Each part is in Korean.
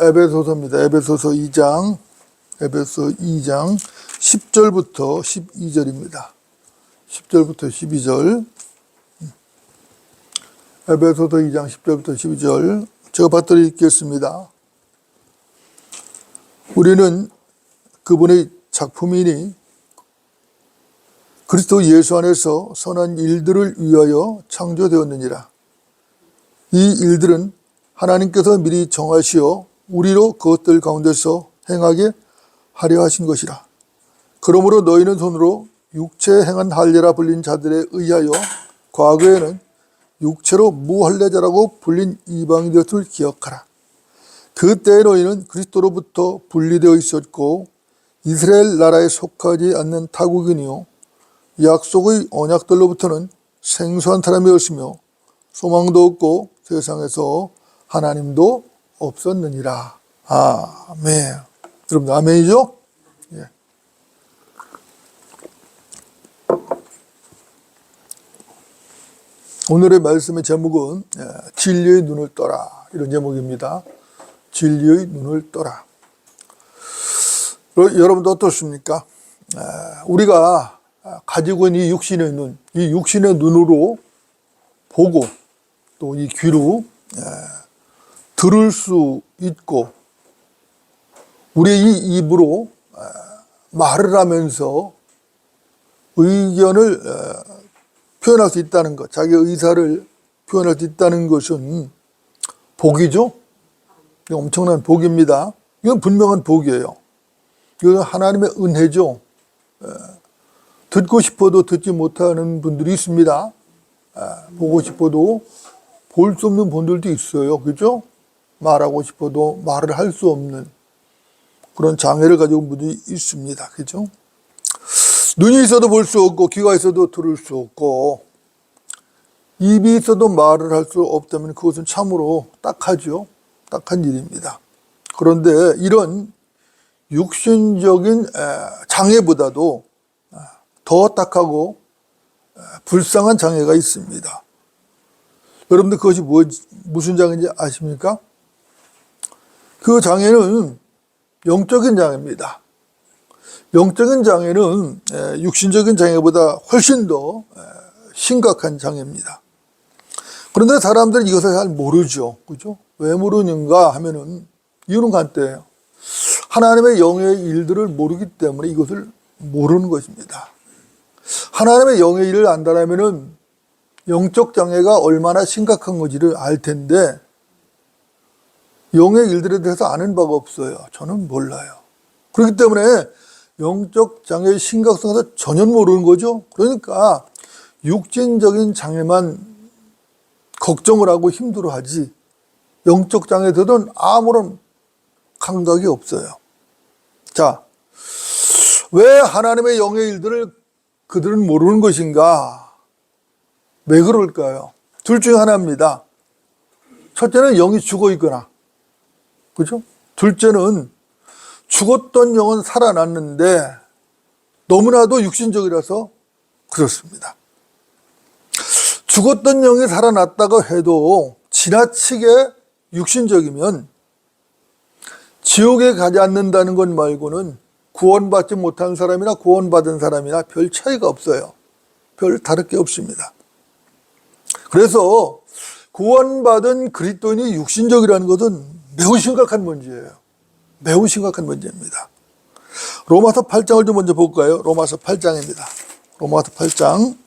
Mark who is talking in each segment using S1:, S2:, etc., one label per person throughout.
S1: 에베소서입니다. 에베소서 2장 10절부터 12절입니다. 10절부터 12절. 에베소서 2장 10절부터 12절. 제가 받들어 읽겠습니다. 우리는 그분의 작품이니 그리스도 예수 안에서 선한 일들을 위하여 창조되었느니라. 이 일들은 하나님께서 미리 정하시어 우리로 그것들 가운데서 행하게 하려 하신 것이라. 그러므로 너희는 손으로 육체에 행한 할례라 불린 자들에 의하여 과거에는 육체로 무할례자라고 불린 이방인들을 기억하라. 그때에 너희는 그리스도로부터 분리되어 있었고 이스라엘 나라에 속하지 않는 타국인이요 약속의 언약들로부터는 생소한 사람이었으며 소망도 없고 세상에서 하나님도 없었느니라. 아멘. 여러분 아멘이죠? 예. 오늘의 말씀의 제목은 진리의 눈을 떠라, 이런 제목입니다. 진리의 눈을 떠라. 여러분도 어떻습니까? 우리가 가지고 있는 이 육신의 눈, 이 육신의 눈으로 보고 또 이 귀로 들을 수 있고 우리의 이 입으로 말을 하면서 의견을 표현할 수 있다는 것, 자기의 의사를 표현할 수 있다는 것은 복이죠. 엄청난 복입니다. 이건 분명한 복이에요. 이건 하나님의 은혜죠. 듣고 싶어도 듣지 못하는 분들이 있습니다. 보고 싶어도 볼 수 없는 분들도 있어요. 그죠? 말하고 싶어도 말을 할 수 없는 그런 장애를 가지고 있는 분들이 있습니다. 그죠? 눈이 있어도 볼 수 없고 귀가 있어도 들을 수 없고 입이 있어도 말을 할 수 없다면 그것은 참으로 딱하죠. 딱한 일입니다. 그런데 이런 육신적인 장애보다도 더 딱하고 불쌍한 장애가 있습니다. 여러분들 그것이 무슨 장애인지 아십니까? 그 장애는 영적인 장애입니다. 영적인 장애는 육신적인 장애보다 훨씬 더 심각한 장애입니다. 그런데 사람들은 이것을 잘 모르죠. 그죠? 왜 모르는가 하면은 이유는 간단해요. 하나님의 영의 일들을 모르기 때문에 이것을 모르는 것입니다. 하나님의 영의 일을 안다라면은 영적 장애가 얼마나 심각한 건지를 알 텐데 영의 일들에 대해서 아는 바가 없어요. 저는 몰라요. 그렇기 때문에 영적 장애의 심각성에서 전혀 모르는 거죠. 그러니까 육신적인 장애만 걱정을 하고 힘들어하지 영적 장애에 대해서는 아무런 감각이 없어요. 자, 왜 하나님의 영의 일들을 그들은 모르는 것인가? 왜 그럴까요? 둘 중에 하나입니다. 첫째는 영이 죽어 있거나, 그죠? 둘째는 죽었던 영은 살아났는데 너무나도 육신적이라서 그렇습니다. 죽었던 영이 살아났다고 해도 지나치게 육신적이면 지옥에 가지 않는다는 것 말고는 구원받지 못한 사람이나 구원받은 사람이나 별 차이가 없어요. 별 다를 게 없습니다. 그래서 구원받은 그리스도인이 육신적이라는 것은 매우 심각한 문제예요. 매우 심각한 문제입니다. 로마서 8장을 좀 먼저 볼까요? 로마서 8장입니다. 로마서 8장.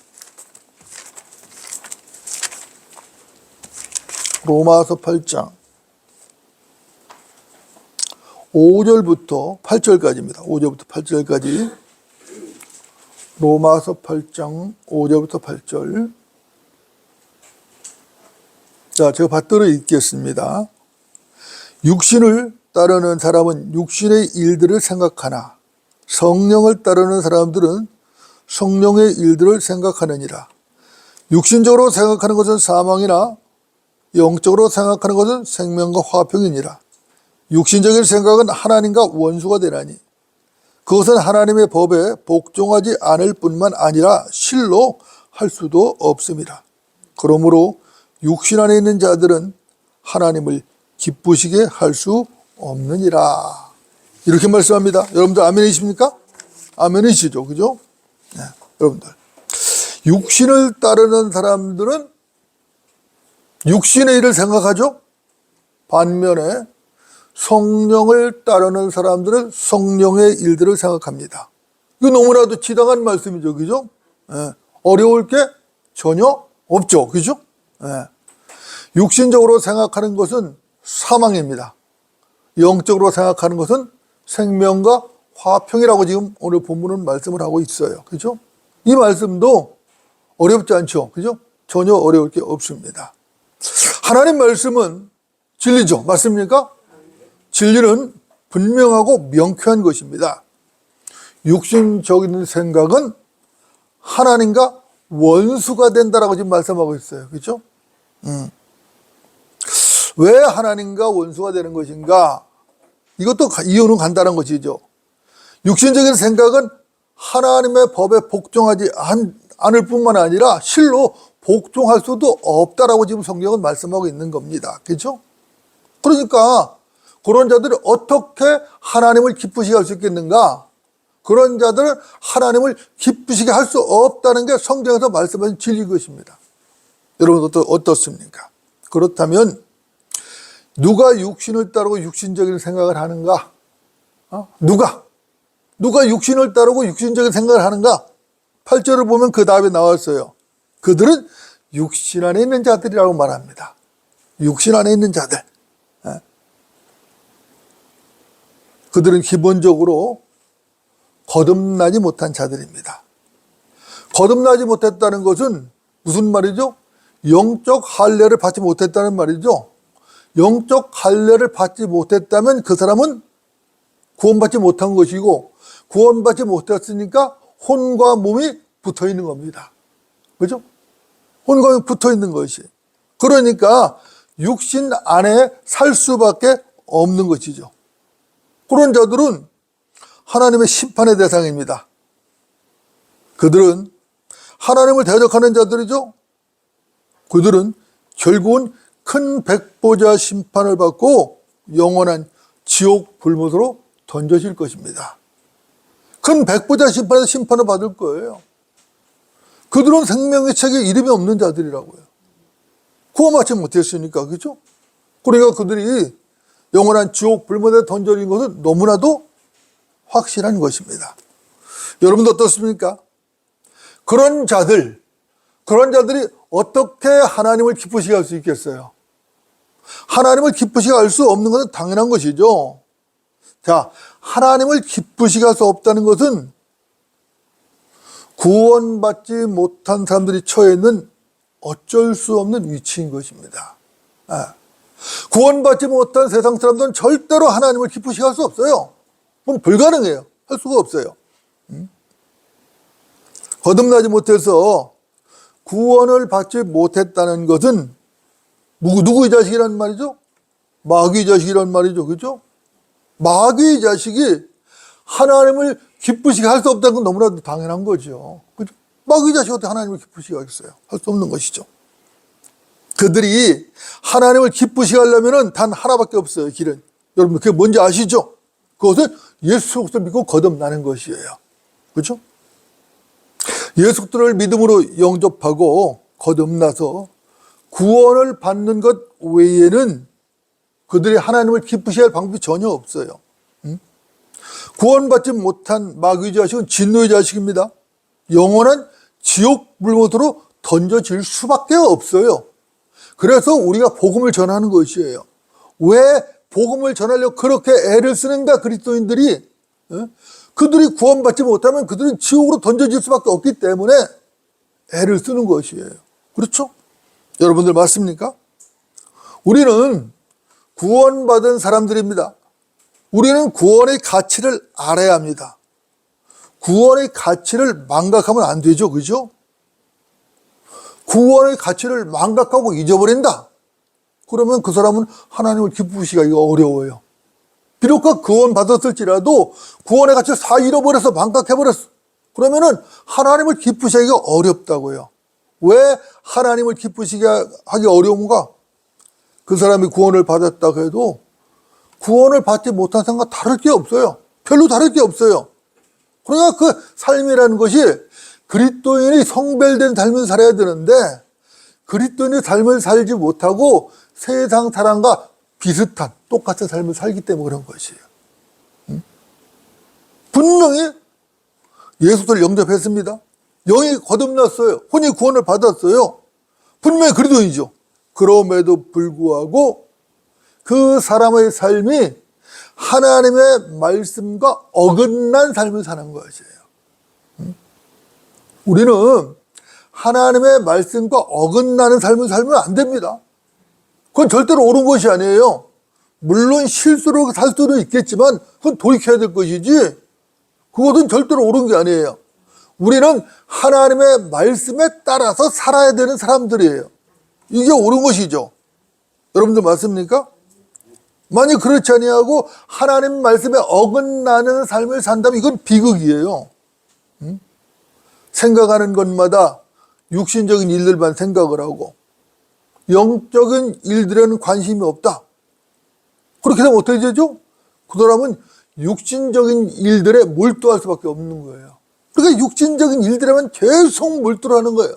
S1: 로마서 8장 5절부터 8절까지입니다. 5절부터 8절까지. 로마서 8장 5절부터 8절. 자, 제가 받들어 읽겠습니다. 육신을 따르는 사람은 육신의 일들을 생각하나 성령을 따르는 사람들은 성령의 일들을 생각하느니라. 육신적으로 생각하는 것은 사망이나 영적으로 생각하는 것은 생명과 화평이니라. 육신적인 생각은 하나님과 원수가 되나니 그것은 하나님의 법에 복종하지 않을 뿐만 아니라 실로 할 수도 없음이라. 그러므로 육신 안에 있는 자들은 하나님을 기쁘시게 할 수 없느니라. 이렇게 말씀합니다. 여러분들 아멘이십니까? 아멘이시죠. 그죠? 네, 여러분들. 육신을 따르는 사람들은 육신의 일을 생각하죠. 반면에 성령을 따르는 사람들은 성령의 일들을 생각합니다. 이거 너무나도 지당한 말씀이죠. 그죠? 예, 어려울 게 전혀 없죠. 그죠? 예. 육신적으로 생각하는 것은 사망입니다. 영적으로 생각하는 것은 생명과 화평이라고 지금 오늘 본문은 말씀을 하고 있어요. 그죠? 이 말씀도 어렵지 않죠. 그죠? 전혀 어려울 게 없습니다. 하나님 말씀은 진리죠. 맞습니까? 진리는 분명하고 명쾌한 것입니다. 육신적인 생각은 하나님과 원수가 된다라고 지금 말씀하고 있어요. 그렇죠? 왜 하나님과 원수가 되는 것인가? 이것도 이유는 간단한 것이죠. 육신적인 생각은 하나님의 법에 복종하지 않을 뿐만 아니라 실로 복종할 수도 없다라고 지금 성경은 말씀하고 있는 겁니다. 그렇죠? 그러니까 그런 자들이 어떻게 하나님을 기쁘시게 할 수 있겠는가? 그런 자들은 하나님을 기쁘시게 할 수 없다는 게 성경에서 말씀하신 진리인 것입니다. 여러분 어떻습니까? 그렇다면 누가 육신을 따르고 육신적인 생각을 하는가? 누가 육신을 따르고 육신적인 생각을 하는가? 8절을 보면 그 답이 나왔어요. 그들은 육신 안에 있는 자들이라고 말합니다. 육신 안에 있는 자들. 그들은 기본적으로 거듭나지 못한 자들입니다. 거듭나지 못했다는 것은 무슨 말이죠? 영적 할례를 받지 못했다는 말이죠. 영적 할례를 받지 못했다면 그 사람은 구원받지 못한 것이고, 구원받지 못했으니까 혼과 몸이 붙어 있는 겁니다. 그죠? 혼과 몸이 붙어 있는 것이. 그러니까 육신 안에 살 수밖에 없는 것이죠. 그런 자들은 하나님의 심판의 대상입니다. 그들은 하나님을 대적하는 자들이죠. 그들은 결국은 큰 백보자 심판을 받고 영원한 지옥 불못으로 던져질 것입니다. 큰 백보자 심판에서 심판을 받을 거예요. 그들은 생명의 책에 이름이 없는 자들이라고요. 구원받지 못했으니까. 그렇죠? 그러니까 그들이 영원한 지옥 불못에 던져진 것은 너무나도 확실한 것입니다. 여러분도 어떻습니까? 그런 자들이 어떻게 하나님을 기쁘시게 할 수 있겠어요? 하나님을 기쁘시게 할 수 없는 것은 당연한 것이죠. 자, 하나님을 기쁘시게 할 수 없다는 것은 구원받지 못한 사람들이 처해 있는 어쩔 수 없는 위치인 것입니다. 구원받지 못한 세상 사람들은 절대로 하나님을 기쁘시게 할 수 없어요. 그럼 불가능해요. 할 수가 없어요. 거듭나지 못해서 구원을 받지 못했다는 것은 누구의 자식이란 말이죠? 마귀의 자식이란 말이죠. 그죠? 마귀의 자식이 하나님을 기쁘시게 할 수 없다는 건 너무나도 당연한 거죠. 그죠? 마귀의 자식이 어떻게 하나님을 기쁘시게 하겠어요? 할 수 없는 것이죠. 그들이 하나님을 기쁘시게 하려면 단 하나밖에 없어요. 길은. 여러분 그게 뭔지 아시죠? 그것은 예수 그리스도를 믿고 거듭나는 것이에요. 그렇죠? 예수 그리스도를 믿음으로 영접하고 거듭나서 구원을 받는 것 외에는 그들이 하나님을 기쁘시게 할 방법이 전혀 없어요. 구원받지 못한 마귀의 자식은 진노의 자식입니다. 영원한 지옥 불못으로 던져질 수밖에 없어요. 그래서 우리가 복음을 전하는 것이에요. 왜 복음을 전하려고 그렇게 애를 쓰는가 그리스도인들이? 그들이 구원받지 못하면 그들은 지옥으로 던져질 수밖에 없기 때문에 애를 쓰는 것이에요. 그렇죠? 여러분들 맞습니까? 우리는 구원받은 사람들입니다. 우리는 구원의 가치를 알아야 합니다. 구원의 가치를 망각하면 안 되죠. 그죠? 구원의 가치를 망각하고 잊어버린다. 그러면 그 사람은 하나님을 기쁘시게 하기가 어려워요. 비록 구원 받았을지라도 구원의 가치를 다 잃어버려서 망각해버렸어. 그러면은 하나님을 기쁘시게 하기가 어렵다고요. 왜 하나님을 기쁘시게 하기 어려운가? 그 사람이 구원을 받았다고 해도 구원을 받지 못한 사람과 다를 게 없어요. 별로 다를 게 없어요. 그러니까 그 삶이라는 것이 그리스도인이 성별된 삶을 살아야 되는데 그리스도인의 삶을 살지 못하고 세상 사람과 비슷한 똑같은 삶을 살기 때문에 그런 것이에요. 분명히 예수를 영접했습니다. 영이 거듭났어요. 혼이 구원을 받았어요. 분명히 그리스도인이죠. 그럼에도 불구하고 그 사람의 삶이 하나님의 말씀과 어긋난 삶을 사는 것이에요. 우리는 하나님의 말씀과 어긋나는 삶을 살면 안 됩니다. 그건 절대로 옳은 것이 아니에요. 물론 실수로 살 수도 있겠지만 그건 돌이켜야 될 것이지 그것은 절대로 옳은 게 아니에요. 우리는 하나님의 말씀에 따라서 살아야 되는 사람들이에요. 이게 옳은 것이죠. 여러분들 맞습니까? 만약 그렇지 아니하고 하나님 말씀에 어긋나는 삶을 산다면 이건 비극이에요. 생각하는 것마다 육신적인 일들만 생각을 하고 영적인 일들에는 관심이 없다. 그렇게 되면 어떻게 되죠? 그 사람은 육신적인 일들에 몰두할 수밖에 없는 거예요. 그러니까 육신적인 일들에만 계속 몰두를 하는 거예요.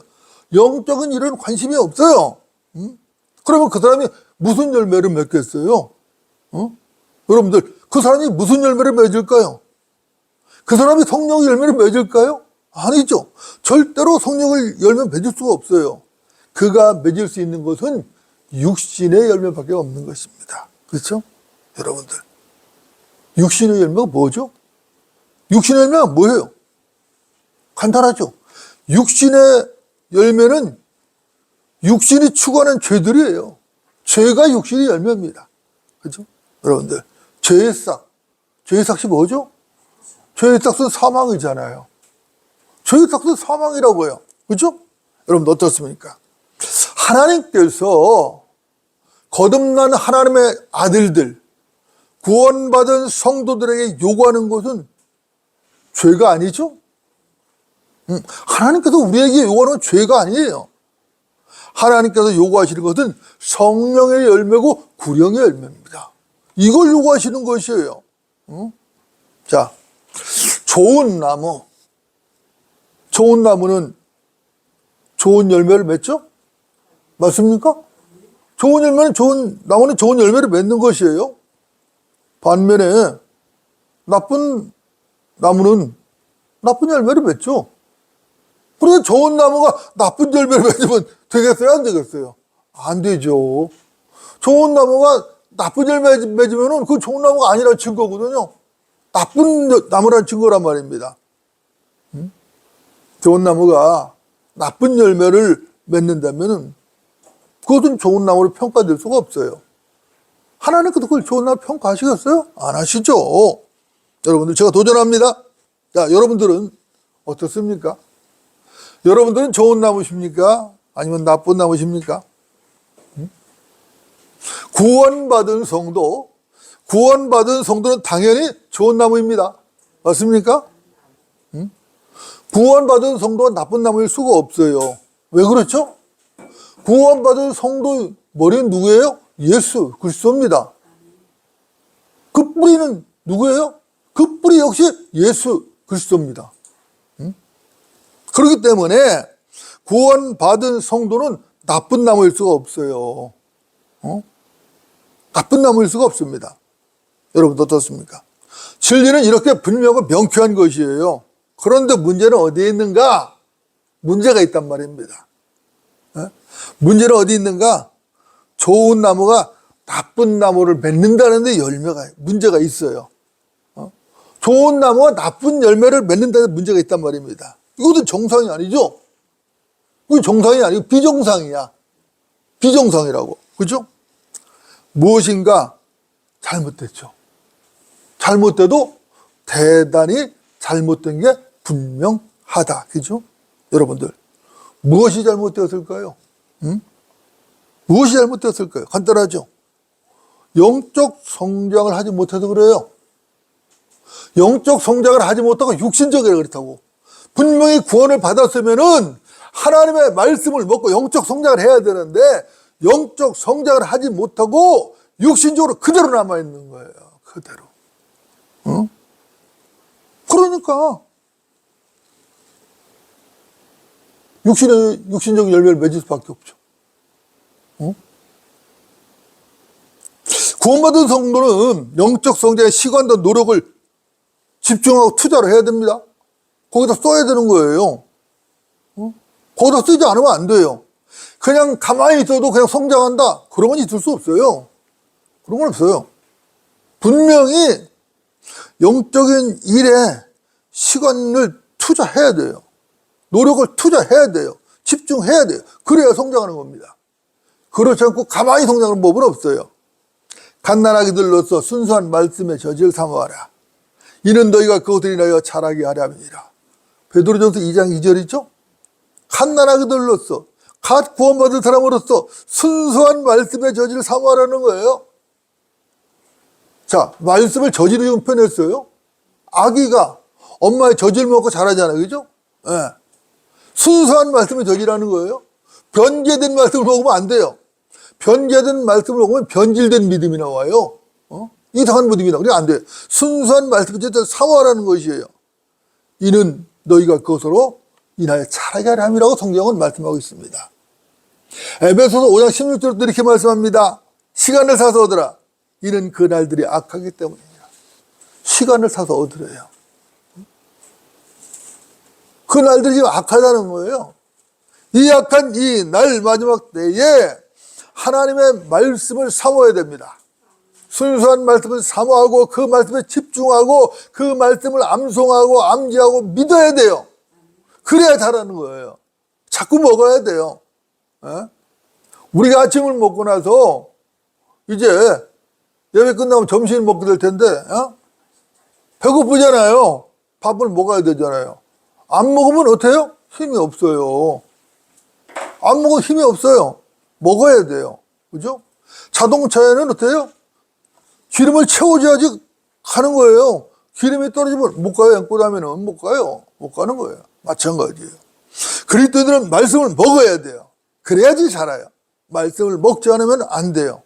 S1: 영적인 일은 관심이 없어요. 그러면 그 사람이 무슨 열매를 맺겠어요? 여러분들 그 사람이 무슨 열매를 맺을까요? 그 사람이 성령의 열매를 맺을까요? 아니죠. 절대로 성령의 열매 맺을 수가 없어요. 그가 맺을 수 있는 것은 육신의 열매밖에 없는 것입니다. 그렇죠? 여러분들 육신의 열매가 뭐죠? 육신의 열매가 뭐예요? 간단하죠. 육신의 열매는 육신이 추구하는 죄들이에요. 죄가 육신의 열매입니다. 그렇죠? 여러분들 죄의 싹, 죄의 싹이 뭐죠? 죄의 싹은 사망이잖아요. 죄의 싹은 사망이라고요. 그렇죠? 여러분 어떻습니까? 하나님께서 거듭난 하나님의 아들들, 구원받은 성도들에게 요구하는 것은 죄가 아니죠? 하나님께서 우리에게 요구하는 죄가 아니에요. 하나님께서 요구하시는 것은 성령의 열매고 구령의 열매입니다. 이걸 요구하시는 것이에요. 자, 좋은 나무. 좋은 나무는 좋은 열매를 맺죠? 맞습니까? 좋은 열매는 나무는 좋은 열매를 맺는 것이에요. 반면에 나쁜 나무는 나쁜 열매를 맺죠. 그래서 좋은 나무가 나쁜 열매를 맺으면 되겠어요? 안 되겠어요? 안 되죠. 좋은 나무가 나쁜 열매 맺으면 그 좋은 나무가 아니라는 증거거든요. 나쁜 나무라는 증거란 말입니다. 좋은 나무가 나쁜 열매를 맺는다면 그것은 좋은 나무로 평가될 수가 없어요. 하나님께서 그걸 좋은 나무 평가하시겠어요? 안 하시죠. 여러분들 제가 도전합니다. 자, 여러분들은 어떻습니까? 여러분들은 좋은 나무십니까? 아니면 나쁜 나무십니까? 구원받은 성도는 당연히 좋은 나무입니다. 맞습니까? 구원받은 성도가 나쁜 나무일 수가 없어요. 왜 그렇죠? 구원받은 성도 머리는 누구예요? 예수 그리스도입니다. 그 뿌리는 누구예요? 그 뿌리 역시 예수 그리스도입니다. 그렇기 때문에 구원받은 성도는 나쁜 나무일 수가 없어요. 나쁜 나무일 수가 없습니다. 여러분 어떻습니까? 진리는 이렇게 분명하고 명쾌한 것이에요. 그런데 문제는 어디에 있는가? 문제가 있단 말입니다. 문제는 어디 있는가? 좋은 나무가 나쁜 나무를 맺는다는 데 문제가 있어요. 좋은 나무가 나쁜 열매를 맺는다는 데 문제가 있단 말입니다. 이것은 정상이 아니죠? 이건 정상이 아니고 비정상이야. 비정상이라고. 그죠? 무엇인가 잘못됐죠. 잘못돼도 대단히 잘못된 게 분명하다. 그죠? 여러분들, 무엇이 잘못되었을까요? 무엇이 잘못되었을까요? 간단하죠? 영적 성장을 하지 못해서 그래요. 영적 성장을 하지 못하고 육신적이라 그렇다고. 분명히 구원을 받았으면은 하나님의 말씀을 먹고 영적 성장을 해야 되는데 영적 성장을 하지 못하고 육신적으로 그대로 남아있는 거예요. 그대로. 어? 그러니까 육신적인 열매를 맺을 수밖에 없죠. 어? 구원받은 성도는 영적 성장에 시간과 노력을 집중하고 투자를 해야 됩니다. 거기다 써야 되는 거예요. 어? 거기다 쓰지 않으면 안 돼요. 그냥 가만히 있어도 그냥 성장한다. 그런 건 있을 수 없어요. 그런 건 없어요. 분명히 영적인 일에 시간을 투자해야 돼요. 노력을 투자해야 돼요. 집중해야 돼요. 그래야 성장하는 겁니다. 그렇지 않고 가만히 성장하는 법은 없어요. 갓난아기들로서 순수한 말씀의 저지를 삼아라. 이는 너희가 그것을 인하여 자라게 하려 함이니라. 베드로전서 2장 2절이죠. 갓난아기들로서 갓 구원받은 사람으로서 순수한 말씀의 저지를 삼아라는 거예요. 자, 말씀을 저지로 지금 표현했어요. 아기가 엄마의 저지를 먹고 자라잖아요. 그죠? 네. 순수한 말씀을 저지라는 거예요. 변제된 말씀을 먹으면 안 돼요. 변제된 말씀을 먹으면 변질된 믿음이 나와요. 이상한 믿음이 나와요. 그래 안 돼요. 순수한 말씀을 저지를 삼아라는 것이에요. 이는 너희가 그것으로 인하여 자라게 하려 함이라고 성경은 말씀하고 있습니다. 에베소서 5장 16절도 이렇게 말씀합니다. 시간을 사서 얻으라. 이는 그 날들이 악하기 때문이니라. 시간을 사서 얻으래요. 그 날들이 지금 악하다는 거예요. 이 악한 이 날 마지막 때에 하나님의 말씀을 사모해야 됩니다. 순수한 말씀을 사모하고 그 말씀에 집중하고 그 말씀을 암송하고 암기하고 믿어야 돼요. 그래야 잘하는 거예요. 자꾸 먹어야 돼요. 우리가 아침을 먹고 나서 이제 예배 끝나면 점심을 먹게 될 텐데 배고프잖아요. 밥을 먹어야 되잖아요. 안 먹으면 어때요? 힘이 없어요. 안 먹으면 힘이 없어요. 먹어야 돼요. 그죠? 자동차에는 어때요? 기름을 채워줘야지 가는 거예요. 기름이 떨어지면 못 가요. 앵꼬 다면은 못 가요. 못 가는 거예요. 마찬가지예요. 그리스도인들은 말씀을 먹어야 돼요. 그래야지 살아요. 말씀을 먹지 않으면 안 돼요.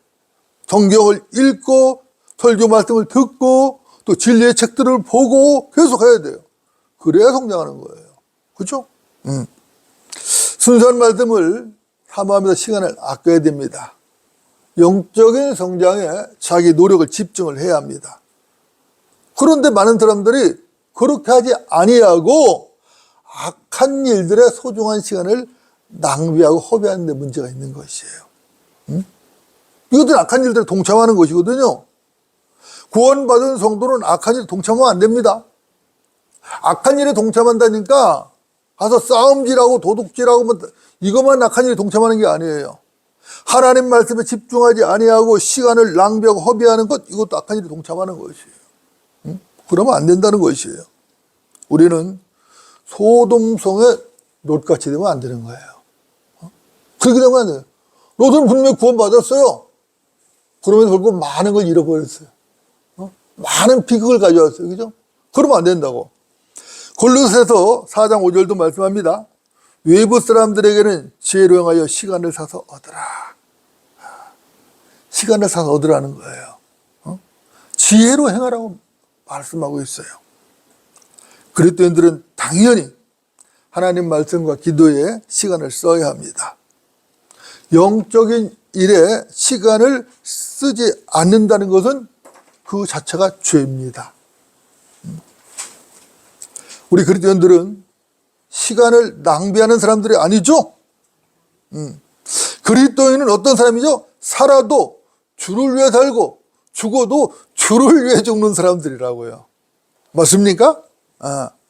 S1: 성경을 읽고 설교 말씀을 듣고 또 진리의 책들을 보고 계속 해야 돼요. 그래야 성장하는 거예요. 그렇죠? 순수한 말씀을 사모하면서 시간을 아껴야 됩니다. 영적인 성장에 자기 노력을 집중을 해야 합니다. 그런데 많은 사람들이 그렇게 하지 아니하고 악한 일들에 소중한 시간을 낭비하고 허비하는 데 문제가 있는 것이에요. 이것들은 악한 일들에 동참하는 것이거든요. 구원받은 성도는 악한 일에 동참하면 안 됩니다. 악한 일에 동참한다니까 가서 싸움질하고 도둑질하고 이것만 악한 일에 동참하는 게 아니에요. 하나님 말씀에 집중하지 아니하고 시간을 낭비하고 허비하는 것, 이것도 악한 일에 동참하는 것이에요. 그러면 안 된다는 것이에요. 우리는 소돔성에 롯같이 되면 안 되는 거예요. 그렇게 되면 안 돼요. 롯은 분명히 구원받았어요. 그러면서 결국 많은 걸 잃어버렸어요. 많은 비극을 가져왔어요. 그죠? 그러면 안 된다고. 골로새서 4장 5절도 말씀합니다. 외부 사람들에게는 지혜로 행하여 시간을 사서 얻으라. 시간을 사서 얻으라는 거예요. 지혜로 행하라고 말씀하고 있어요. 그리스도인들은 당연히 하나님 말씀과 기도에 시간을 써야 합니다. 영적인 일에 시간을 쓰지 않는다는 것은 그 자체가 죄입니다. 우리 그리스도인들은 시간을 낭비하는 사람들이 아니죠. 그리스도인은 어떤 사람이죠? 살아도 주를 위해 살고 죽어도 주를 위해 죽는 사람들이라고요. 맞습니까?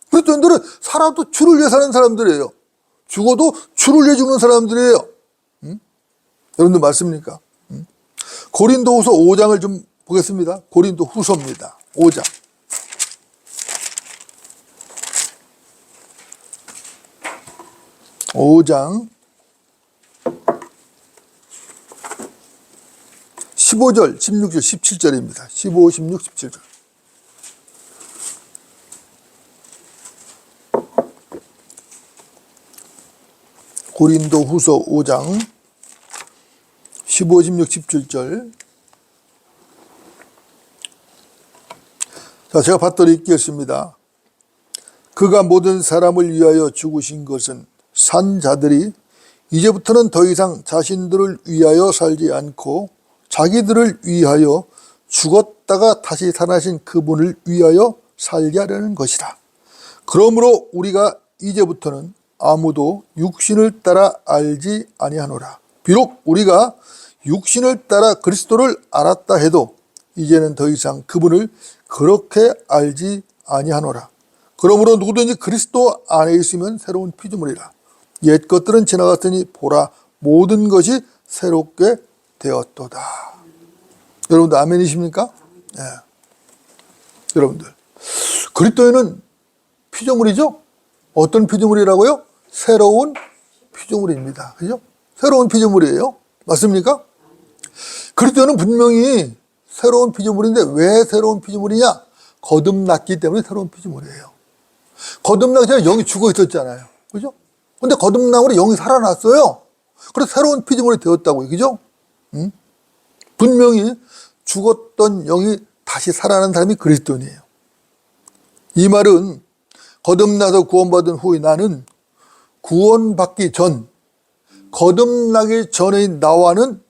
S1: 그리스도인들은 살아도 주를 위해 사는 사람들이에요. 죽어도 주를 위해 죽는 사람들이에요. 여러분들 맞습니까? 고린도후서 5장을 좀 보겠습니다. 고린도후서입니다. 5장. 5장 15절, 16절, 17절입니다. 15, 16, 17절. 고린도후서 5장 15, 16, 17절. 자, 제가 받들어 읽겠습니다. 그가 모든 사람을 위하여 죽으신 것은 산 자들이 이제부터는 더 이상 자신들을 위하여 살지 않고 자기들을 위하여 죽었다가 다시 살아나신 그분을 위하여 살게 하려는 것이라. 그러므로 우리가 이제부터는 아무도 육신을 따라 알지 아니하노라. 비록 우리가 육신을 따라 그리스도를 알았다 해도 이제는 더 이상 그분을 그렇게 알지 아니하노라. 그러므로 누구든지 그리스도 안에 있으면 새로운 피조물이라. 옛 것들은 지나갔으니 보라 모든 것이 새롭게 되었도다. 여러분들 아멘이십니까? 네. 여러분들 그리스도인은 피조물이죠? 어떤 피조물이라고요? 새로운 피조물입니다. 그죠? 새로운 피조물이에요. 맞습니까? 그리스도는 분명히 새로운 피조물인데 왜 새로운 피조물이냐? 거듭났기 때문에 새로운 피조물이에요. 거듭나기 전에 영이 죽어 있었잖아요. 그죠? 근데 거듭남으로 영이 살아났어요. 그래서 새로운 피조물이 되었다고요. 그죠? 응? 분명히 죽었던 영이 다시 살아난 사람이 그리스도인이에요. 이 말은 거듭나서 구원받은 후에 나는 구원받기 전, 거듭나기 전의 나와는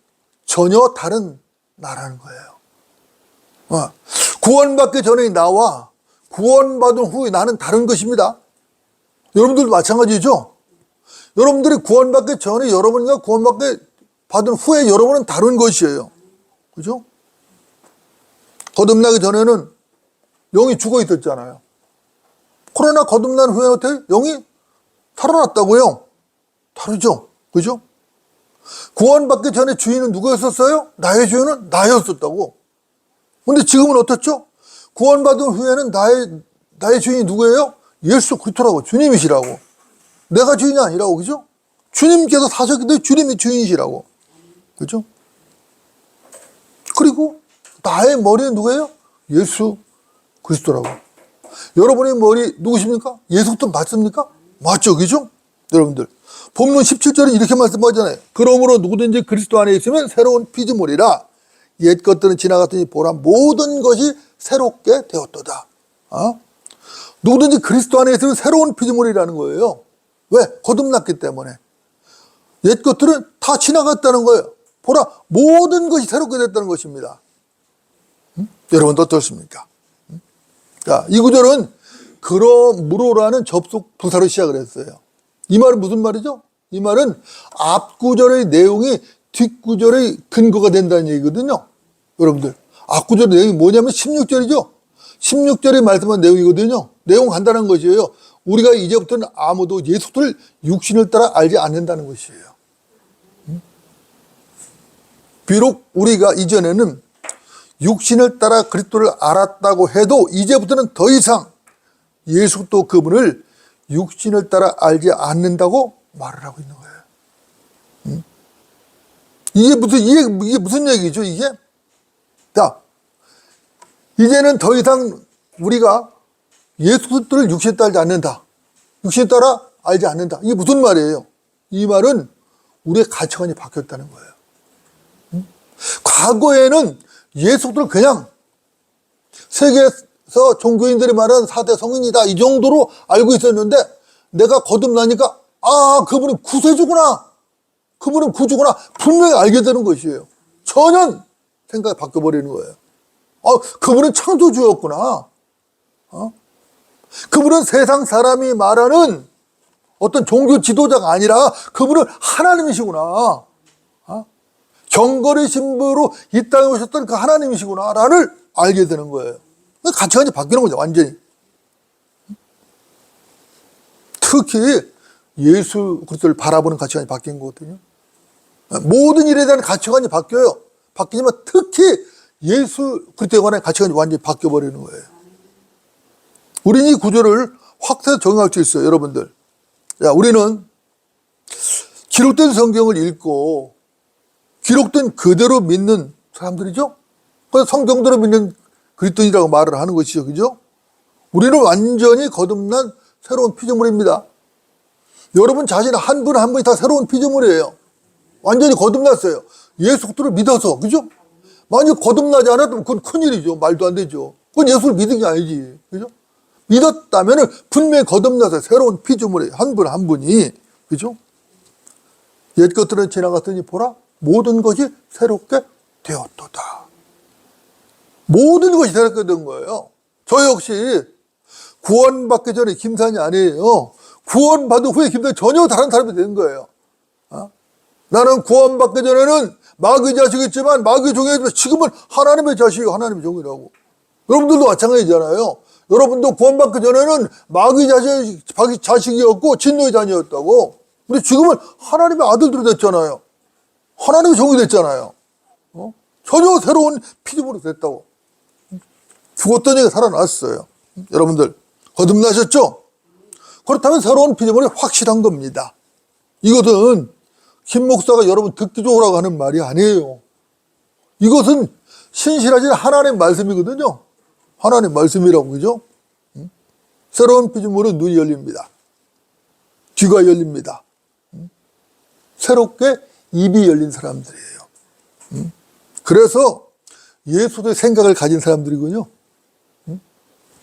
S1: 전혀 다른 나라는 거예요. 구원받기 전의 나와 구원받은 후에 나는 다른 것입니다. 여러분들도 마찬가지죠? 여러분들이 구원받기 전에 여러분과 구원받은 후에 여러분은 다른 것이에요. 그죠? 거듭나기 전에는 영이 죽어 있었잖아요. 그러나 거듭난 후에는 어때요? 영이 살아났다고요? 다르죠? 그죠? 구원받기 전에 주인은 누구였었어요? 나의 주인은 나였었다고. 근데 지금은 어떻죠? 구원받은 후에는 나의 주인이 누구예요? 예수 그리스도라고, 주님이시라고. 내가 주인이 아니라고, 그죠? 주님께서 사셨기 때문에 주님이 주인이시라고. 그죠? 그리고 나의 머리는 누구예요? 예수 그리스도라고. 여러분의 머리 누구십니까? 예수 그리스도 맞습니까? 맞죠, 그죠? 여러분들. 본문 17절에 이렇게 말씀하잖아요. 그러므로 누구든지 그리스도 안에 있으면 새로운 피조물이라. 옛 것들은 지나갔더니 보라 모든 것이 새롭게 되었도다. 누구든지 그리스도 안에 있으면 새로운 피조물이라는 거예요. 왜? 거듭났기 때문에. 옛 것들은 다 지나갔다는 거예요. 보라 모든 것이 새롭게 됐다는 것입니다. 여러분도 어떻습니까? 자, 이 구절은 그러므로라는 접속 부사로 시작을 했어요. 이 말은 무슨 말이죠? 이 말은 앞 구절의 내용이 뒷 구절의 근거가 된다는 얘기거든요. 여러분들 앞 구절의 내용이 뭐냐면 16절이죠. 16절에 말씀한 내용이거든요. 내용 간단한 것이에요. 우리가 이제부터는 아무도 예수를 육신을 따라 알지 않는다는 것이에요. 비록 우리가 이전에는 육신을 따라 그리스도를 알았다고 해도 이제부터는 더 이상 예수 또 그분을 육신을 따라 알지 않는다고 말을 하고 있는 거예요. 이게 무슨 얘기죠, 이게? 자, 이제는 더 이상 우리가 예수 그리스도를 육신에 따라 알지 않는다. 육신에 따라 알지 않는다. 이게 무슨 말이에요? 이 말은 우리의 가치관이 바뀌었다는 거예요. 과거에는 예수 그리스도를 그냥 세계에서 종교인들이 말하는 4대 성인이다 이 정도로 알고 있었는데 내가 거듭나니까 그분은 구세주구나, 그분은 구주구나 분명히 알게 되는 것이에요. 전혀 생각이 바뀌어버리는 거예요. 그분은 창조주였구나. 그분은 세상 사람이 말하는 어떤 종교 지도자가 아니라 그분은 하나님이시구나. 경거리 신부로 이 땅에 오셨던 그 하나님이시구나를 알게 되는 거예요. 가치관이 바뀌는 거죠, 완전히. 특히 예수 그리스도를 바라보는 가치관이 바뀐 거거든요. 모든 일에 대한 가치관이 바뀌어요. 바뀌지만 특히 예수 그리스도에 관한 가치관이 완전히 바뀌어버리는 거예요. 우리는 이 구조를 확실히 적용할 수 있어요, 여러분들. 우리는 기록된 성경을 읽고 기록된 그대로 믿는 사람들이죠. 그래서 성경대로 믿는 그리스도인이라고 말을 하는 것이죠, 그죠? 우리는 완전히 거듭난 새로운 피조물입니다. 여러분 자신 한 분 한 분이 다 새로운 피조물이에요. 완전히 거듭났어요. 예수 그리스도를 믿어서, 그죠? 만약 거듭나지 않았다면 그건 큰일이죠. 말도 안 되죠. 그건 예수를 믿은 게 아니지. 그죠? 믿었다면은 분명히 거듭나서 새로운 피조물이 한 분 한 분이, 그죠? 옛 것들은 지나갔더니 보라, 모든 것이 새롭게 되었도다. 모든 것이 새롭게 된 거예요. 저 역시 구원받기 전에 김산이 아니에요. 구원받은 후에 김산이 전혀 다른 사람이 된 거예요. 나는 구원받기 전에는 마귀 자식이었지만 마귀 종이었지만 지금은 하나님의 자식이고 하나님의 종이라고. 여러분들도 마찬가지잖아요. 여러분도 구원받기 전에는 마귀 자식이었고 진노의 자녀였다고. 근데 지금은 하나님의 아들들이 됐잖아요. 하나님의 종이 됐잖아요. 전혀 새로운 피조물이 됐다고. 죽었던 얘기가 살아났어요. 여러분들 거듭나셨죠? 그렇다면 새로운 피조물이 확실한 겁니다. 이것은 김 목사가 여러분 듣기 좋으라고 하는 말이 아니에요. 이것은 신실하신 하나님의 말씀이거든요. 하나님의 말씀이라고, 그죠? 새로운 피조물은 눈이 열립니다. 귀가 열립니다. 새롭게 입이 열린 사람들이에요. 그래서 예수의 생각을 가진 사람들이군요.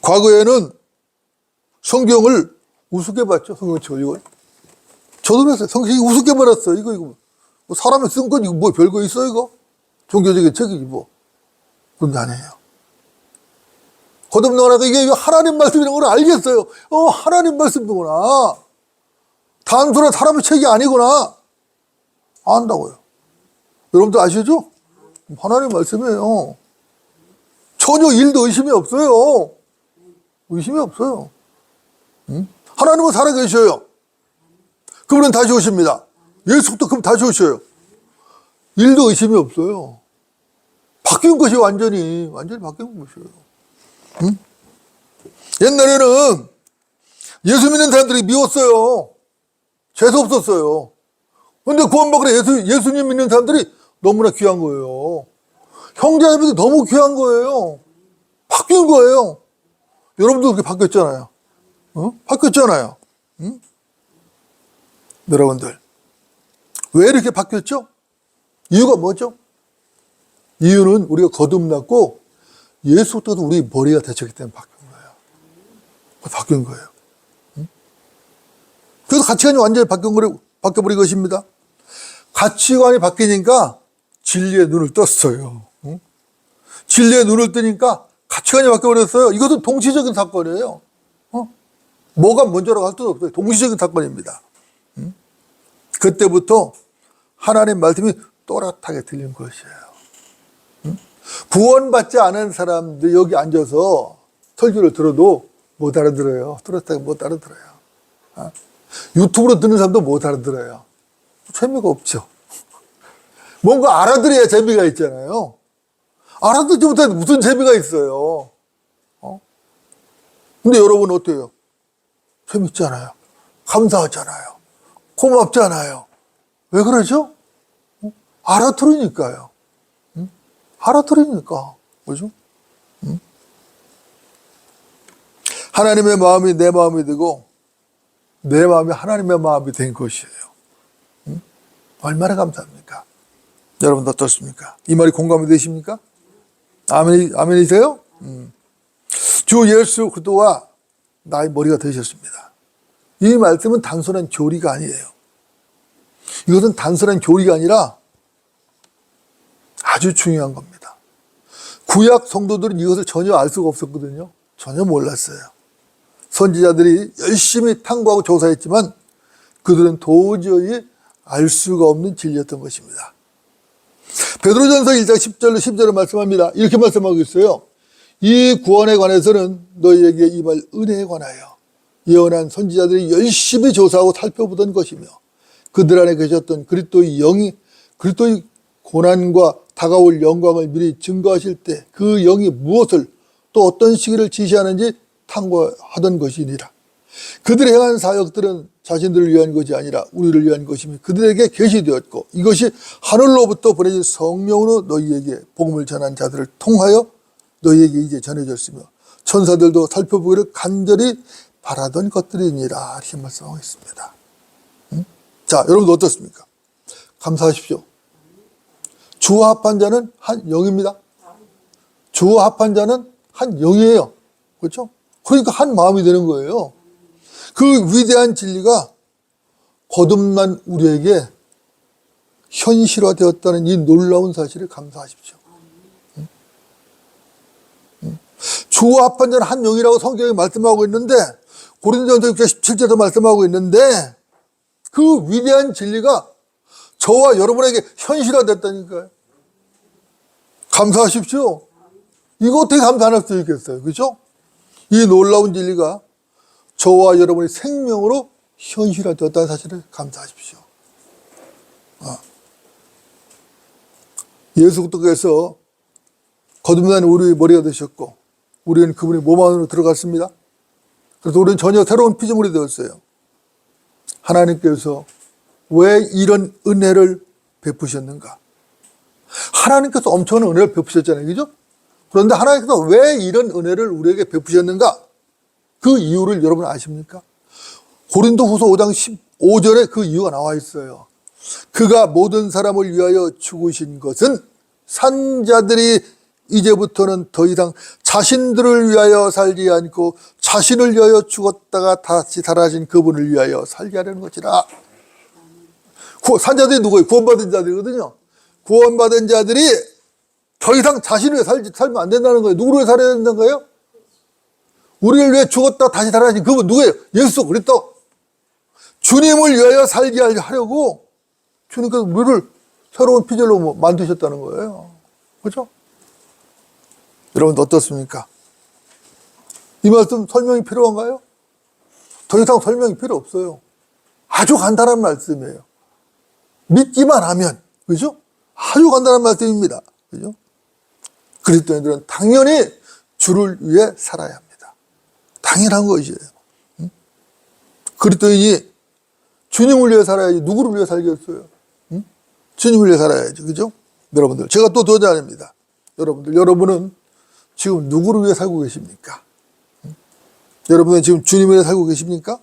S1: 과거에는 성경을 우습게 봤죠. 성경책을 이걸. 저도 그랬어요. 성경이 우습게 봤어요. 이거. 뭐 사람이 쓴 건 이거 뭐 별거 있어, 이거? 종교적인 책이지, 뭐. 그런 게 아니에요. 거듭나가니까 이게 하나님 말씀이라는 걸 알겠어요. 하나님 말씀이구나. 단순한 사람의 책이 아니구나. 안다고요. 여러분들 아시죠? 하나님 말씀이에요. 전혀 일도 의심이 없어요. 의심이 없어요. 하나님은 살아계셔요. 그분은 다시 오십니다. 예수도 그분 다시 오셔요. 일도 의심이 없어요. 바뀐 것이 완전히 바뀐 것이에요. 옛날에는 예수 믿는 사람들이 미웠어요. 재수 없었어요. 근데 구원받고 예수님 믿는 사람들이 너무나 귀한 거예요. 형제자매들이 너무 귀한 거예요. 바뀐 거예요. 여러분도 그렇게 바뀌었잖아요. 바뀌었잖아요. 여러분들 왜 이렇게 바뀌었죠? 이유가 뭐죠? 이유는 우리가 거듭났고 예수도 우리 머리가 되셨기 때문에 바뀐 거예요. 그래서 가치관이 완전히 바뀌어버린 것입니다. 가치관이 바뀌니까 진리의 눈을 떴어요. 진리의 눈을 뜨니까 가치관이 바뀌어버렸어요. 이것은 동시적인 사건이에요. 뭐가 먼저라고 할 수도 없어요. 동시적인 사건입니다. 그때부터 하나님 말씀이 또렷하게 들린 것이에요. 구원받지 않은 사람들 여기 앉아서 설교를 들어도 못 알아들어요. 또렷하게 못 알아들어요. 유튜브로 듣는 사람도 못 알아들어요. 재미가 없죠. 뭔가 알아들어야 재미가 있잖아요. 알아듣지 못하는데 무슨 재미가 있어요. 근데 여러분 어때요? 재밌잖아요. 감사하잖아요. 고맙잖아요. 왜 그러죠? 알아들으니까요. 알아들으니까. 그죠? 하나님의 마음이 내 마음이 되고 내 마음이 하나님의 마음이 된 것이에요. 얼마나 감사합니까? 여러분 어떻습니까? 이 말이 공감이 되십니까? 아멘이세요? 주 예수 그리스도가 나의 머리가 되셨습니다. 이 말씀은 단순한 교리가 아니에요. 이것은 단순한 교리가 아니라 아주 중요한 겁니다. 구약 성도들은 이것을 전혀 알 수가 없었거든요. 전혀 몰랐어요. 선지자들이 열심히 탐구하고 조사했지만 그들은 도저히 알 수가 없는 진리였던 것입니다. 베드로전서 1장 10절로 10절을 말씀합니다. 이렇게 말씀하고 있어요. 이 구원에 관해서는 너희에게 임할 은혜에 관하여 예언한 선지자들이 열심히 조사하고 살펴보던 것이며 그들 안에 계셨던 그리스도의 영이 그리스도의 고난과 다가올 영광을 미리 증거하실 때 그 영이 무엇을 또 어떤 시기를 지시하는지 탐구하던 것이니라. 그들의 행한 사역들은 자신들을 위한 것이 아니라 우리를 위한 것이며 그들에게 계시되었고 이것이 하늘로부터 보내진 성령으로 너희에게 복음을 전한 자들을 통하여 너희에게 이제 전해졌으며 천사들도 살펴보기를 간절히 바라던 것들이니라. 이렇게 말씀하고 있습니다. 자, 여러분 어떻습니까? 감사하십시오. 주와 합한 자는 한 영입니다. 주와 합한 자는 한 영이에요. 그렇죠? 그러니까 한 마음이 되는 거예요. 그 위대한 진리가 거듭난 우리에게 현실화되었다는 이 놀라운 사실을 감사하십시오. 주와 합한 자는 한 영이라고 성경이 말씀하고 있는데, 고린도전서 6장 17절도 말씀하고 있는데, 그 위대한 진리가 저와 여러분에게 현실화됐다니까요. 감사하십시오. 이거 어떻게 감사 안 할 수 있겠어요? 그죠? 이 놀라운 진리가 저와 여러분의 생명으로 현실화되었다는 사실을 감사하십시오. 예수 그리스도께서 거듭난 우리의 머리가 되셨고, 우리는 그분의 몸 안으로 들어갔습니다. 그래서 우리는 전혀 새로운 피조물이 되었어요. 하나님께서 왜 이런 은혜를 베푸셨는가? 하나님께서 엄청난 은혜를 베푸셨잖아요. 그죠? 그런데 하나님께서 왜 이런 은혜를 우리에게 베푸셨는가? 그 이유를 여러분 아십니까? 고린도후서 5장 15절에 그 이유가 나와 있어요. 그가 모든 사람을 위하여 죽으신 것은 산자들이 이제부터는 더 이상 자신들을 위하여 살지 않고 자신을 위하여 죽었다가 다시 살아진 그분을 위하여 살게 하려는 것이라. 산자들이 누구예요? 구원받은 자들이거든요. 구원받은 자들이 더 이상 자신을 위해 살면 안 된다는 거예요. 누구를 위해 살아야 된다는 거예요? 우리를 위해 죽었다 다시 살아진 그분 누구예요? 예수 그리스도. 주님을 위하여 살게 하려고 주님께서 우리를 새로운 피조물로 만드셨다는 거예요. 그렇죠? 여러분 어떻습니까? 이 말씀 설명이 필요한가요? 더 이상 설명이 필요 없어요. 아주 간단한 말씀이에요. 믿기만 하면, 그죠? 아주 간단한 말씀입니다. 그죠? 그리스도인들은 당연히 주를 위해 살아야 합니다. 당연한 것이에요. 그리스도인이 주님을 위해 살아야지 누구를 위해 살겠어요? 주님을 위해 살아야지. 그죠? 여러분들, 제가 또 도전합니다. 여러분은 지금 누구를 위해 살고 계십니까? 여러분은 지금 주님을 위해 살고 계십니까?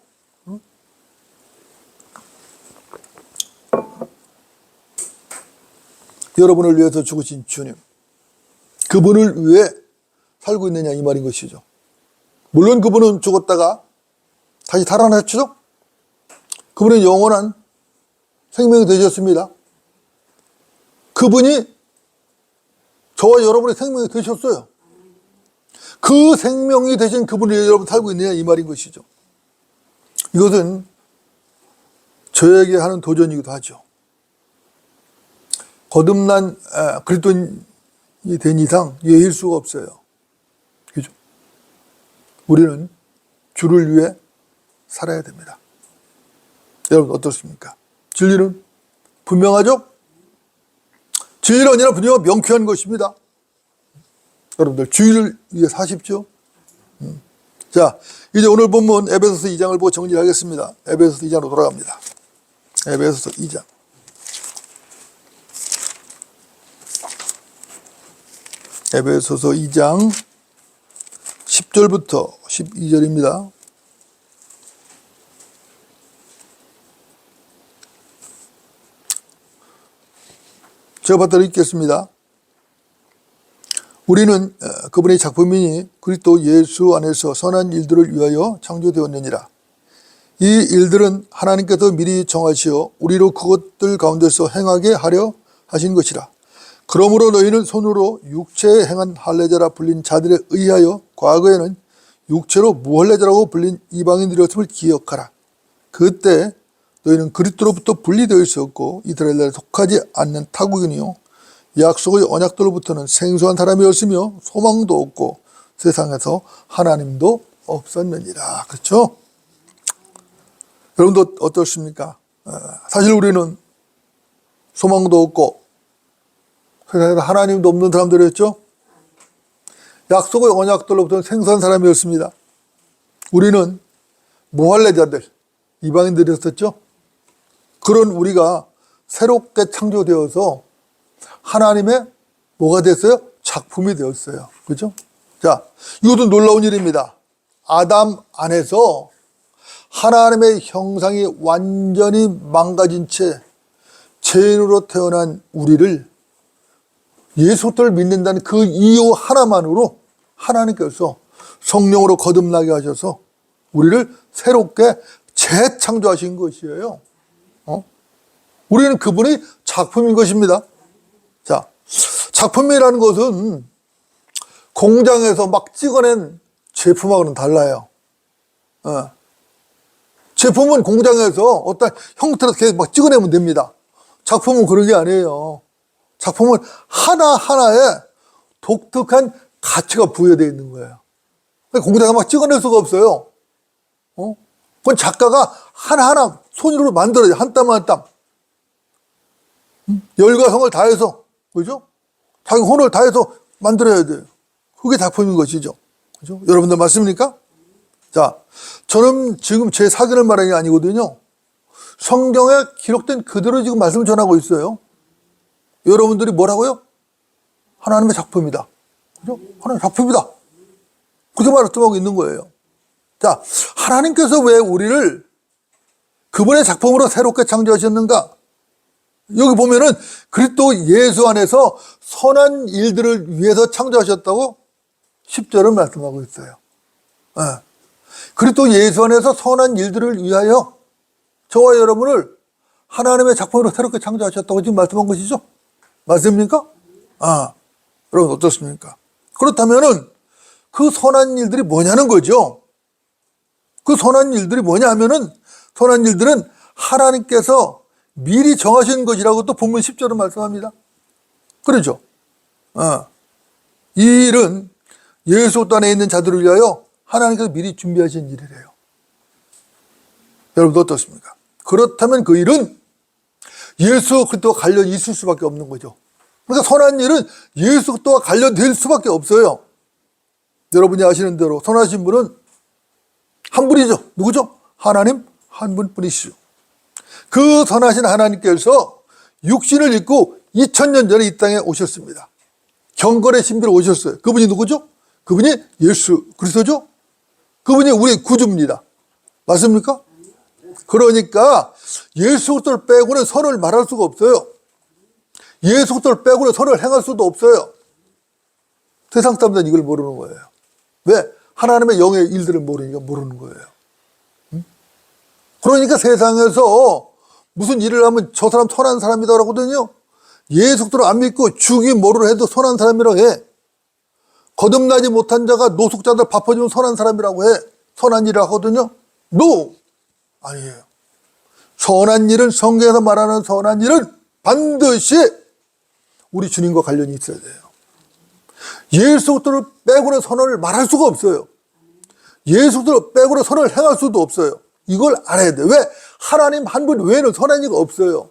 S1: 여러분을 위해서 죽으신 주님, 그분을 위해 살고 있느냐 이 말인 것이죠. 물론 그분은 죽었다가 다시 살아났죠. 그분은 영원한 생명이 되셨습니다. 그분이 저와 여러분의 생명이 되셨어요. 그 생명이 되신 그분이 여러분 살고 있느냐 이 말인 것이죠. 이것은 저에게 하는 도전이기도 하죠. 거듭난 그리스도인이 된 이상 예일 수가 없어요. 그죠? 우리는 주를 위해 살아야 됩니다. 여러분 어떻습니까? 진리는 분명하죠? 진리는 언제나 분명하고 명쾌한 것입니다. 여러분들 주의를 위해 사십시오. 자, 이제 오늘 본문 에베소서 2장을 보고 정리하겠습니다. 에베소서 2장으로 돌아갑니다. 에베소서 2장. 에베소서 2장 10절부터 12절입니다. 제가 받들어 읽겠습니다. 우리는 그분의 작품이니 그리스도 예수 안에서 선한 일들을 위하여 창조되었느니라. 이 일들은 하나님께서 미리 정하시어 우리로 그것들 가운데서 행하게 하려 하신 것이라. 그러므로 너희는 손으로 육체에 행한 할례자라 불린 자들에 의하여 과거에는 육체로 무할례자라고 불린 이방인들이었음을 기억하라. 그때 너희는 그리스도로부터 분리되어 있었고 이스라엘 나라에 속하지 않는 타국인이요 약속의 언약들로부터는 생소한 사람이었으며 소망도 없고 세상에서 하나님도 없었느니라. 그렇죠? 여러분도 어떻습니까? 사실 우리는 소망도 없고 세상에서 하나님도 없는 사람들이었죠. 약속의 언약들로부터는 생소한 사람이었습니다. 우리는 무할례자들, 이방인들이었었죠. 그런 우리가 새롭게 창조되어서 하나님의 뭐가 됐어요? 작품이 되었어요. 그죠? 자, 이것도 놀라운 일입니다. 아담 안에서 하나님의 형상이 완전히 망가진 채 죄인으로 태어난 우리를 예수를 믿는다는 그 이유 하나만으로 하나님께서 성령으로 거듭나게 하셔서 우리를 새롭게 재창조하신 것이에요. 우리는 그분의 작품인 것입니다. 자, 작품이라는 것은 공장에서 막 찍어낸 제품하고는 달라요. 제품은 공장에서 어떤 형태로 계속 막 찍어내면 됩니다. 작품은 그런 게 아니에요. 작품은 하나하나에 독특한 가치가 부여되어 있는 거예요. 공장에서 막 찍어낼 수가 없어요. 그건 작가가 하나하나 손으로 만들어야 돼. 한 땀 한 땀. 열과 성을 다해서, 그죠? 자기 혼을 다해서 만들어야 돼요. 그게 작품인 것이죠. 그죠? 여러분들 맞습니까? 자, 저는 지금 제 사견을 말하는 게 아니거든요. 성경에 기록된 그대로 지금 말씀을 전하고 있어요. 여러분들이 뭐라고요? 하나님의 작품이다. 그죠? 하나님의 작품이다. 그렇게 말씀하고 있는 거예요. 자, 하나님께서 왜 우리를 그분의 작품으로 새롭게 창조하셨는가? 여기 보면은 그리스도 예수 안에서 선한 일들을 위해서 창조하셨다고 10절은 말씀하고 있어요. 그리스도 예수 안에서 선한 일들을 위하여 저와 여러분을 하나님의 작품으로 새롭게 창조하셨다고 지금 말씀한 것이죠. 맞습니까? 여러분 어떻습니까? 그렇다면은 그 선한 일들이 뭐냐는 거죠. 그 선한 일들이 뭐냐 하면은 선한 일들은 하나님께서 미리 정하신 것이라고 또 본문 10절은 말씀합니다. 그렇죠? 이 일은 예수 그리스도 안에 있는 자들을 위하여 하나님께서 미리 준비하신 일이래요. 여러분 어떻습니까? 그렇다면 그 일은 예수 그리스도와 관련이 있을 수밖에 없는 거죠. 그러니까 선한 일은 예수 그리스도와 관련될 수밖에 없어요. 여러분이 아시는 대로 선하신 분은 한 분이죠. 누구죠? 하나님 한 분뿐이시죠. 그 선하신 하나님께서 육신을 입고 2000년 전에 이 땅에 오셨습니다. 경건의 신비로 오셨어요. 그분이 누구죠? 그분이 예수 그리스도죠? 그분이 우리의 구주입니다. 맞습니까? 그러니까 예수 그리스도를 빼고는 선을 말할 수가 없어요. 예수 그리스도를 빼고는 선을 행할 수도 없어요. 세상 사람들은 이걸 모르는 거예요. 왜? 하나님의 영의 일들을 모르니까 모르는 거예요. 그러니까 세상에서 무슨 일을 하면 저 사람 선한 사람이다 그러거든요. 예수 그리스도를 안 믿고 죽이 뭐를 해도 선한 사람이라고 해. 거듭나지 못한 자가 노숙자들 밥 퍼주면 선한 사람이라고 해. 선한 일을 하거든요. No! 아니에요. 선한 일은, 성경에서 말하는 선한 일은 반드시 우리 주님과 관련이 있어야 돼요. 예수 그리스도를 빼고는 선을 말할 수가 없어요. 예수 그리스도를 빼고는 선을 행할 수도 없어요. 이걸 알아야 돼. 왜? 하나님 한 분 외에는 선한 이가 없어요.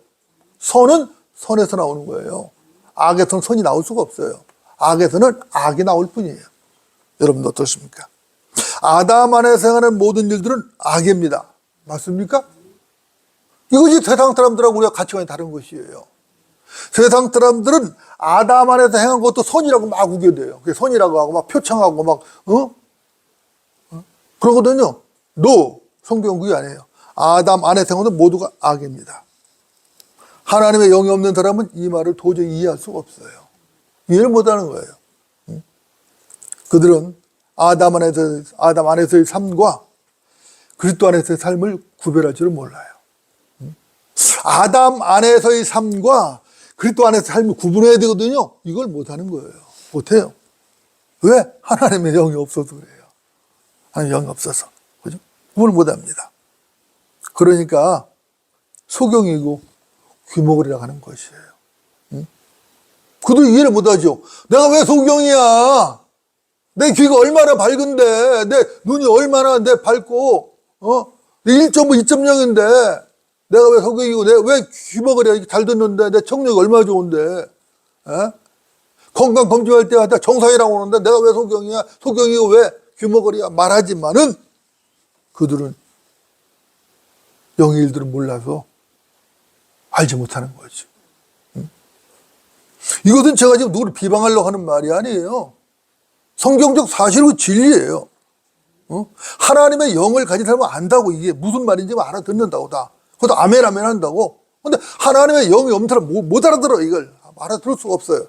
S1: 선은 선에서 나오는 거예요. 악에서는 선이 나올 수가 없어요. 악에서는 악이 나올 뿐이에요. 여러분 어떻습니까? 아담 안에서 행하는 모든 일들은 악입니다. 맞습니까? 이것이 세상 사람들하고 우리가 가치관이 다른 것이에요. 세상 사람들은 아담 안에서 행한 것도 선이라고 막 우겨대요. 그게 선이라고 하고 막 표창하고 막 그러거든요. No! 성경은 그게 아니에요. 아담 안에서 행한 것도 모두가 악입니다. 하나님의 영이 없는 사람은 이 말을 도저히 이해할 수가 없어요. 이해를 못하는 거예요. 그들은 아담 안에서의 삶과 그리스도 안에서의 삶을 구별할 줄을 몰라요. 아담 안에서의 삶과 그리스도 안에서의 삶을 구분해야 되거든요. 이걸 못하는 거예요. 못해요. 왜? 하나님의 영이 없어서 그래요. 하나님의 영이 없어서. 그죠? 구분을 못합니다. 그러니까 소경이고 귀머거리라고 하는 것이에요. 그도 이해를 못하죠. 내가 왜 소경이야? 내 귀가 얼마나 밝은데, 내 눈이 얼마나 밝고, 내 1.5, 2.0인데, 내가 왜 소경이고, 내가 왜 귀머거리야? 이렇게 잘 듣는데, 내 청력이 얼마나 좋은데, 건강 검진할 때 정상이라고 하는데, 내가 왜 소경이야? 소경이고 왜 귀머거리야? 말하지만은, 그들은 영의 일들을 몰라서 알지 못하는 거죠. 이것은 제가 지금 누구를 비방하려고 하는 말이 아니에요. 성경적 사실이고 진리예요. 하나님의 영을 가진 사람은 안다고 이게 무슨 말인지 알아듣는다고 다. 그것도 아멘 아멘 한다고. 근데 하나님의 영이 없는 사람은 못 알아들어 이걸. 알아들을 수가 없어요.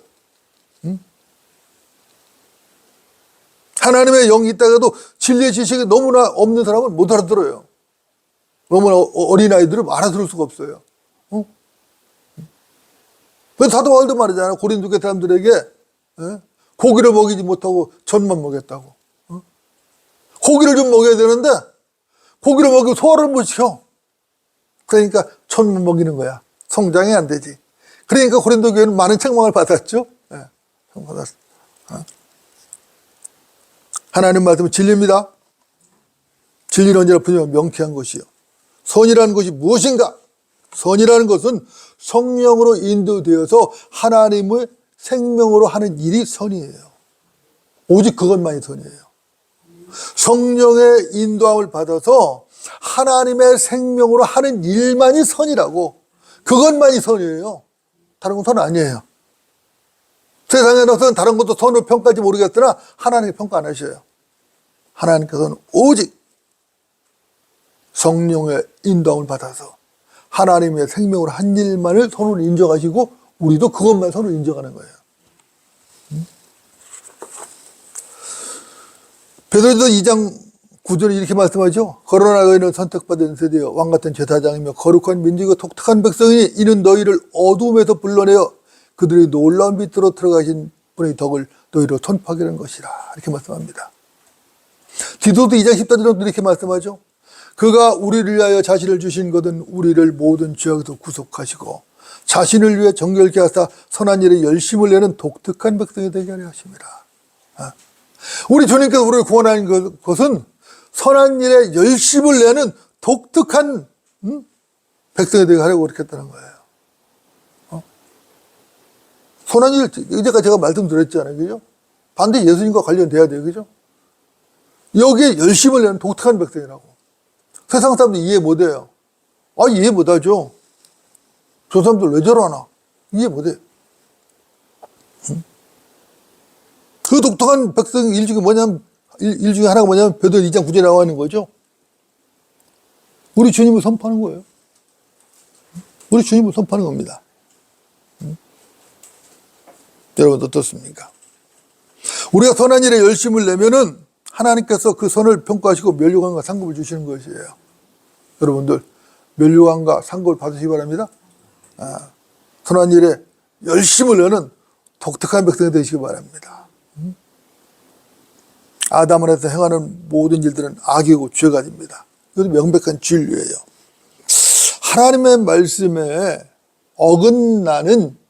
S1: 하나님의 영이 있다가도 진리의 지식이 너무나 없는 사람은 못 알아들어요. 너무나 어린아이들은 알아들을 수가 없어요. 그래서 사도 바울도 말이잖아요. 고린도 교회 사람들에게 고기를 먹이지 못하고 전만 먹였다고. 고기를 좀 먹여야 되는데 고기를 먹이고 소화를 못 시켜. 그러니까 전만 먹이는 거야. 성장이 안 되지. 그러니까 고린도 교회는 많은 책망을 받았죠. 받았어. 하나님 말씀은 진리입니다. 진리는 언제나 분명 명쾌한 것이요. 선이라는 것이 무엇인가? 선이라는 것은 성령으로 인도되어서 하나님의 생명으로 하는 일이 선이에요. 오직 그것만이 선이에요. 성령의 인도함을 받아서 하나님의 생명으로 하는 일만이 선이라고. 그것만이 선이에요. 다른 건 선 아니에요. 세상에서는 다른 것도 선으로 평가할지 모르겠으나 하나님이 평가 안 하셔요. 하나님께서는 오직 성령의 인도함을 받아서 하나님의 생명으로 한 일만을 선으로 인정하시고 우리도 그것만 선으로 인정하는 거예요. 베드로전서 2장 9절에 이렇게 말씀하죠. 그러나 너희는 선택받은 세대여 왕같은 제사장이며 거룩한 민족이고 독특한 백성이니 이는 너희를 어둠에서 불러내어 그들이 놀라운 빛으로 들어가신 분의 덕을 너희로 선포하게 된 것이라. 이렇게 말씀합니다. 디도서 2장 14절에도 이렇게 말씀하죠. 그가 우리를 위하여 자신을 주신 것은 우리를 모든 죄악에서 구속하시고 자신을 위해 정결케 하사 선한 일에 열심을 내는 독특한 백성이 되게 하려 하십니다. 우리 주님께서 우리를 구원하는 것은 선한 일에 열심을 내는 독특한 백성이 되게 하려고 그렇게 했다는 거예요. 선한 일, 이제까지 제가 말씀드렸잖아요. 그죠? 반드시 예수님과 관련돼야 돼요. 그죠? 여기에 열심을 내는 독특한 백성이라고. 세상 사람들 이해 못해요. 이해 못하죠. 저 사람들 왜 저러나? 이해 못해요. 그 독특한 백성 일 중에 일 중에 하나가 뭐냐면 베드로 2장 9절에 나와 있는 거죠. 우리 주님을 선포하는 거예요. 우리 주님을 선포하는 겁니다. 여러분 어떻습니까? 우리가 선한 일에 열심을 내면은 하나님께서 그 선을 평가하시고 면류관과 상급을 주시는 것이에요. 여러분들 면류관과 상급을 받으시기 바랍니다. 선한 일에 열심을 내는 독특한 백성이 되시기 바랍니다. 아담 안에서 행하는 모든 일들은 악이고 죄가 됩니다. 이것도 명백한 진리예요. 하나님의 말씀에 어긋나는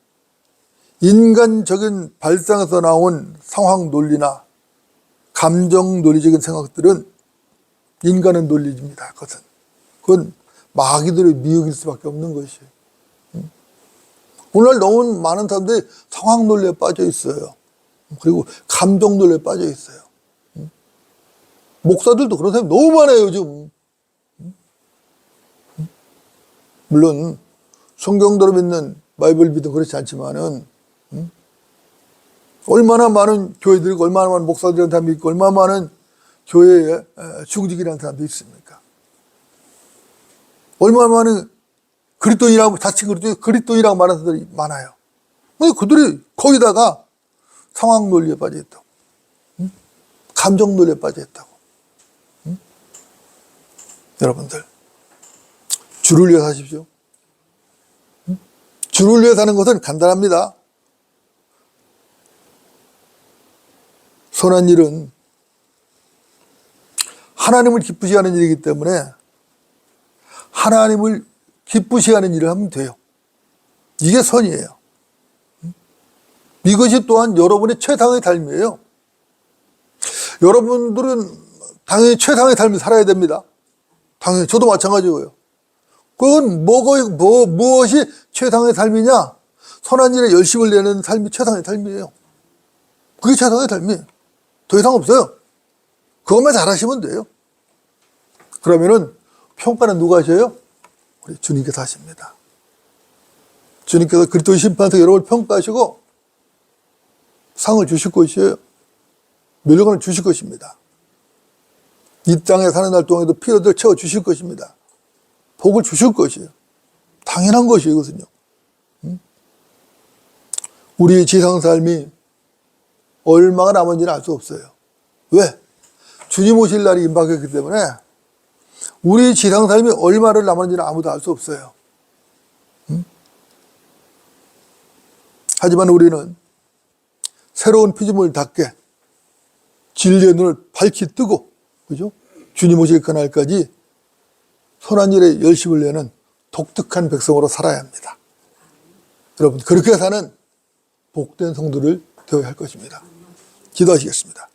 S1: 인간적인 발상에서 나온 상황 논리나 감정 논리적인 생각들은 인간의 논리입니다. 그건 마귀들의 미혹일 수밖에 없는 것이에요. 오늘날 너무 많은 사람들이 상황 논리에 빠져 있어요. 그리고 감정 논리에 빠져 있어요. 목사들도 그런 사람이 너무 많아요, 요즘. 물론 성경대로 믿는 바이블 믿음 그렇지 않지만은 얼마나 많은 교회들이 있고 얼마나 많은 목사들이라는 사람이 있고 얼마나 많은 교회에 중직이라는 사람도 있습니까? 얼마나 많은 그리스도인이라고 자칭 그리스도인이라고 말하는 사람들이 많아요. 그들이 거기다가 상황 논리에 빠져 있다고, 감정 논리에 빠져 있다고. 여러분들 주를 위해 사십시오. 주를 위해 사는 것은 간단합니다. 선한 일은 하나님을 기쁘시게 하는 일이기 때문에 하나님을 기쁘시게 하는 일을 하면 돼요. 이게 선이에요. 이것이 또한 여러분의 최상의 삶이에요. 여러분들은 당연히 최상의 삶을 살아야 됩니다. 당연히 저도 마찬가지고요. 그건 무엇이 최상의 삶이냐? 선한 일에 열심을 내는 삶이 최상의 삶이에요. 그게 최상의 삶이에요. 더 이상 없어요. 그것만 잘하시면 돼요. 그러면은 평가는 누가 하셔요? 우리 주님께서 하십니다. 주님께서 그리스도의 심판에서 여러분을 평가하시고 상을 주실 것이에요. 멸류관을 주실 것입니다. 이 땅에 사는 날 동안에도 필요들 채워 주실 것입니다. 복을 주실 것이에요. 당연한 것이에요, 이것은요. 우리의 지상 삶이 얼마가 남은지는 알 수 없어요. 왜? 주님 오실 날이 임박했기 때문에 우리 지상 삶이 얼마를 남았는지는 아무도 알 수 없어요. 하지만 우리는 새로운 피조물 답게 진리의 눈을 밝히 뜨고, 그죠? 주님 오실 그날까지 선한 일에 열심을 내는 독특한 백성으로 살아야 합니다. 여러분, 그렇게 사는 복된 성도를 되어야 할 것입니다. 기도하시겠습니다.